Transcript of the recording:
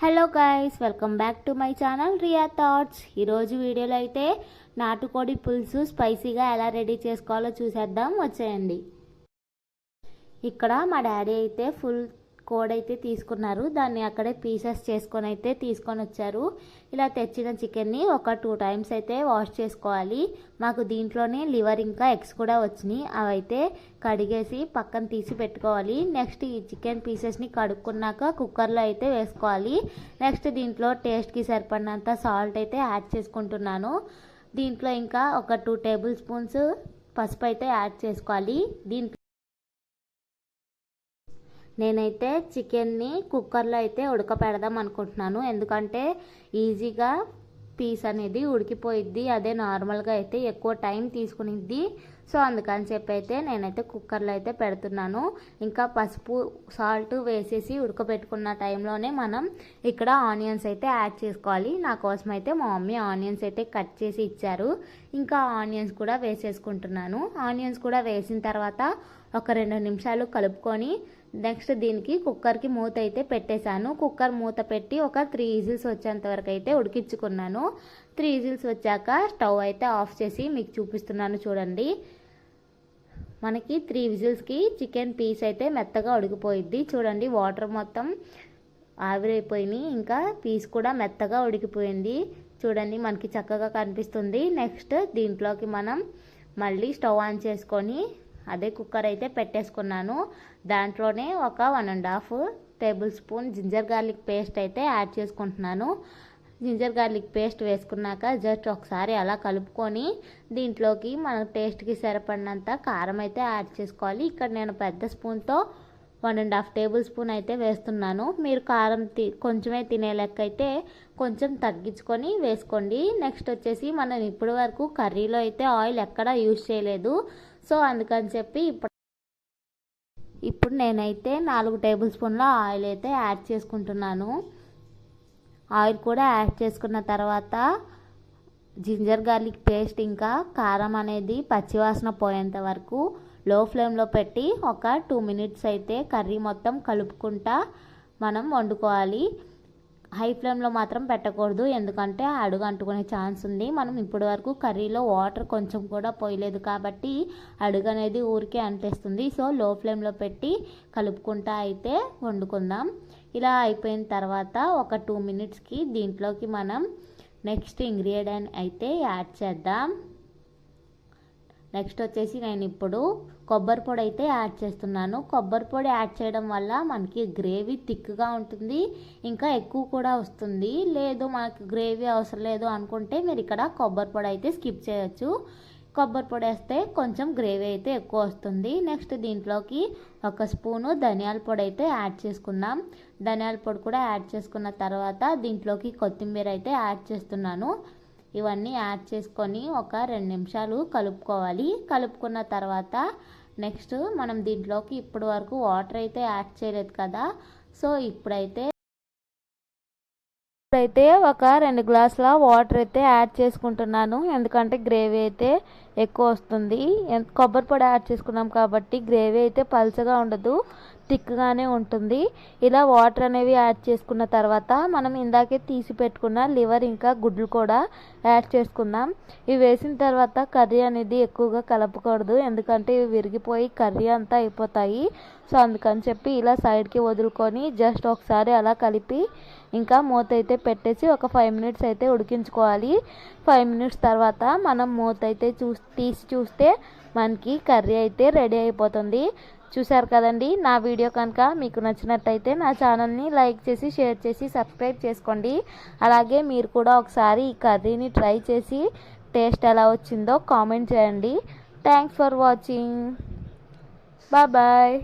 Hello guys, welcome back to my channel Riya thoughts. ఈరోజు వీడియోలో అయితే నాటుకోడి పులుసు స్పైసీగా ఎలా రెడీ చేసుకోవాలో చూసేద్దాం, వచ్చేయండి. ఇక్కడ మా డాడీ అయితే ఫుల్ కోడ్ అయితే తీసుకున్నారు. దాన్ని అక్కడే పీసెస్ చేసుకొని అయితే తీసుకొని వచ్చారు. ఇలా తెచ్చిన చికెన్ని ఒక 2 టైమ్స్ అయితే వాష్ చేసుకోవాలి. మాకు దీంట్లోనే లివర్ ఇంకా ఎగ్స్ కూడా వచ్చినాయి. అవైతే కడిగేసి పక్కన తీసి పెట్టుకోవాలి. నెక్స్ట్ ఈ చికెన్ పీసెస్ని కడుక్కున్నాక కుక్కర్లో అయితే వేసుకోవాలి. నెక్స్ట్ దీంట్లో టేస్ట్కి సరిపడినంత సాల్ట్ అయితే యాడ్ చేసుకుంటున్నాను. దీంట్లో ఇంకా ఒక 2 టేబుల్ స్పూన్స్ పసుపు అయితే యాడ్ చేసుకోవాలి. దీంట్లో నేనైతే చికెన్ని కుక్కర్లో అయితే ఉడకపెడదాం అనుకుంటున్నాను. ఎందుకంటే ఈజీగా పీస్ అనేది ఉడికిపోయిద్ది. అదే నార్మల్గా అయితే ఎక్కువ టైం తీసుకునిద్ది. సో అందుకని చెప్పి అయితే నేనైతే కుక్కర్లో అయితే పెడుతున్నాను. ఇంకా పసుపు సాల్ట్ వేసేసి ఉడకబెట్టుకున్న టైంలోనే మనం ఇక్కడ ఆనియన్స్ అయితే యాడ్ చేసుకోవాలి. నా కోసం అయితే మా మమ్మీ ఆనియన్స్ అయితే కట్ చేసి ఇచ్చారు. ఇంకా ఆనియన్స్ కూడా వేసేసుకుంటున్నాను. ఆనియన్స్ కూడా వేసిన తర్వాత ఒక 2 నిమిషాలు కలుపుకొని నెక్స్ట్ దీనికి కుక్కర్కి మూత అయితే పెట్టేశాను. కుక్కర్ మూత పెట్టి ఒక 3 విజిల్స్ వచ్చేంత వరకు అయితే ఉడికించుకున్నాను. 3 విజిల్స్ వచ్చాక స్టవ్ అయితే ఆఫ్ చేసి మీకు చూపిస్తున్నాను, చూడండి. మనకి 3 విజిల్స్కి చికెన్ పీస్ అయితే మెత్తగా ఉడికిపోయిద్ది. చూడండి, వాటర్ మొత్తం ఆవిరైపోయినాయి. ఇంకా పీస్ కూడా మెత్తగా ఉడికిపోయింది. చూడండి, మనకి చక్కగా కనిపిస్తుంది. నెక్స్ట్ దీంట్లోకి మనం మళ్ళీ స్టవ్ ఆన్ చేసుకొని అదే కుక్కర్ అయితే పెట్టేసుకున్నాను. దాంట్లోనే ఒక 1.5 table spoon ginger garlic paste అయితే యాడ్ చేసుకుంటున్నాను. జింజర్ గార్లిక్ పేస్ట్ వేసుకున్నాక జస్ట్ ఒకసారి అలా కలుపుకొని దీంట్లోకి మన టేస్ట్కి సరిపడినంత కారం అయితే యాడ్ చేసుకోవాలి. ఇక్కడ నేను పెద్ద స్పూన్తో 1.5 టేబుల్ స్పూన్ అయితే వేస్తున్నాను. మీరు కారం కొంచెమే తినే లెక్క అయితే కొంచెం తగ్గించుకొని వేసుకోండి. నెక్స్ట్ వచ్చేసి మనం ఇప్పటి వరకు కర్రీలో అయితే ఆయిల్ ఎక్కడా యూజ్ చేయలేదు. సో అందుకని చెప్పి ఇప్పుడు నేనైతే 4 టేబుల్ స్పూన్ల ఆయిల్ అయితే యాడ్ చేసుకుంటున్నాను. ఆయిల్ కూడా యాడ్ చేసుకున్న తర్వాత జింజర్ గార్లిక్ పేస్ట్ ఇంకా కారం అనేది పచ్చివాసన పోయేంత వరకు లో ఫ్లేమ్లో పెట్టి ఒక 2 మినిట్స్ అయితే కర్రీ మొత్తం కలుపుకుంటా మనం వండుకోవాలి. హై ఫ్లేమ్లో మాత్రం పెట్టకూడదు, ఎందుకంటే అడుగు అంటుకునే ఛాన్స్ ఉంది. మనం ఇప్పటి వరకు కర్రీలో వాటర్ కొంచెం కూడా పోయలేదు కాబట్టి అడుగు అనేది ఊరికే అంటేస్తుంది. సో లో ఫ్లేమ్లో పెట్టి కలుపుకుంటా అయితే వండుకుందాం. ఇలా అయిపోయిన తర్వాత ఒక 2 మినిట్స్కి దీంట్లోకి మనం నెక్స్ట్ ఇంగ్రీడియంట్ అయితే యాడ్ చేద్దాం. నెక్స్ట్ వచ్చేసి నేను ఇప్పుడు కొబ్బరి పొడి అయితే యాడ్ చేస్తున్నాను. కొబ్బరి పొడి యాడ్ చేయడం వల్ల మనకి గ్రేవీ థిక్గా ఉంటుంది, ఇంకా ఎక్కువ కూడా వస్తుంది. లేదు మనకి గ్రేవీ అవసరం లేదు అనుకుంటే మీరు ఇక్కడ కొబ్బరి పొడి అయితే స్కిప్ చేయొచ్చు. కొబ్బరి పొడి వేస్తే కొంచెం గ్రేవీ అయితే ఎక్కువ వస్తుంది. నెక్స్ట్ దీంట్లోకి 1 స్పూను ధనియాల పొడి అయితే యాడ్ చేసుకుందాం. ధనియాల పొడి కూడా యాడ్ చేసుకున్న తర్వాత దీంట్లోకి కొత్తిమీర అయితే యాడ్ చేస్తున్నాను. ఇవన్నీ యాడ్ చేసుకొని ఒక 2 నిమిషాలు కలుపుకోవాలి. కలుపుకున్న తర్వాత నెక్స్ట్ మనం దీంట్లోకి ఇప్పటి వరకు వాటర్ అయితే యాడ్ చేయలేదు కదా. సో ఇప్పుడైతే ఒక 2 గ్లాసుల వాటర్ అయితే యాడ్ చేసుకుంటున్నాను. ఎందుకంటే గ్రేవీ అయితే ఎక్కువ వస్తుంది. కొబ్బరి పొడి యాడ్ చేసుకున్నాం కాబట్టి గ్రేవీ అయితే పల్చగా ఉండదు, థిక్గానే ఉంటుంది. ఇలా వాటర్ అనేవి యాడ్ చేసుకున్న తర్వాత మనం ఇందాకే తీసి పెట్టుకున్న లివర్ ఇంకా గుడ్లు కూడా యాడ్ చేసుకుందాం. ఇవి వేసిన తర్వాత కర్రీ అనేది ఎక్కువగా కలపకూడదు, ఎందుకంటే ఇవి విరిగిపోయి కర్రీ అంతా అయిపోతాయి. సో అందుకని చెప్పి ఇలా సైడ్కి వదులుకొని జస్ట్ ఒకసారి అలా కలిపి ఇంకా మూత అయితే పెట్టేసి ఒక 5 మినిట్స్ అయితే ఉడికించుకోవాలి. 5 మినిట్స్ తర్వాత మనం మూత అయితే తీసి చూస్తే మనకి కర్రీ అయితే రెడీ అయిపోతుంది. చూసారు కదండి. నా వీడియో కనుక మీకు నచ్చినట్టయితే నా ఛానల్ని లైక్ చేసి షేర్ చేసి సబ్స్క్రైబ్ చేసుకోండి. అలాగే మీరు కూడా ఒకసారి ఈ కర్రీని ట్రై చేసి టేస్ట్ ఎలా వచ్చిందో కామెంట్ చేయండి. Thanks for watching. బాయ్.